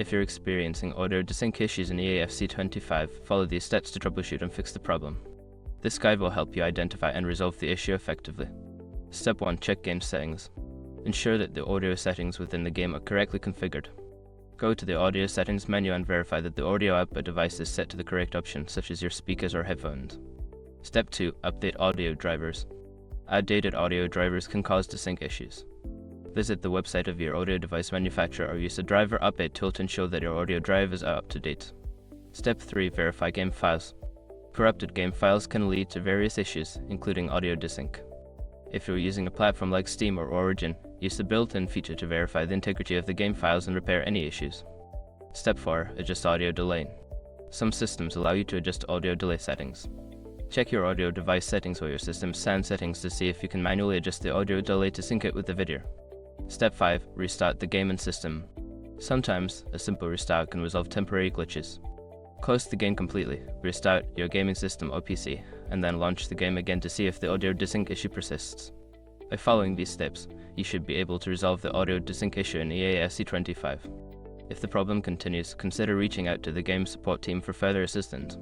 If you're experiencing audio desync issues in EAFC25, follow these steps to troubleshoot and fix the problem. This guide will help you identify and resolve the issue effectively. Step 1. Check game settings. Ensure that the audio settings within the game are correctly configured. Go to the audio settings menu and verify that the audio output device is set to the correct option, such as your speakers or headphones. Step 2. Update audio drivers. Outdated audio drivers can cause desync issues. Visit the website of your audio device manufacturer or use the driver update tool to ensure that your audio drivers are up to date. Step 3. Verify game files. Corrupted game files can lead to various issues, including audio desync. If you're using a platform like Steam or Origin, use the built-in feature to verify the integrity of the game files and repair any issues. Step 4. Adjust audio delay. Some systems allow you to adjust audio delay settings. Check your audio device settings or your system's sound settings to see if you can manually adjust the audio delay to sync it with the video. Step 5. Restart the game and system. Sometimes, a simple restart can resolve temporary glitches. Close the game completely, restart your gaming system or PC, and then launch the game again to see if the audio desync issue persists. By following these steps, you should be able to resolve the audio desync issue in EAFC25. If the problem continues, consider reaching out to the game support team for further assistance.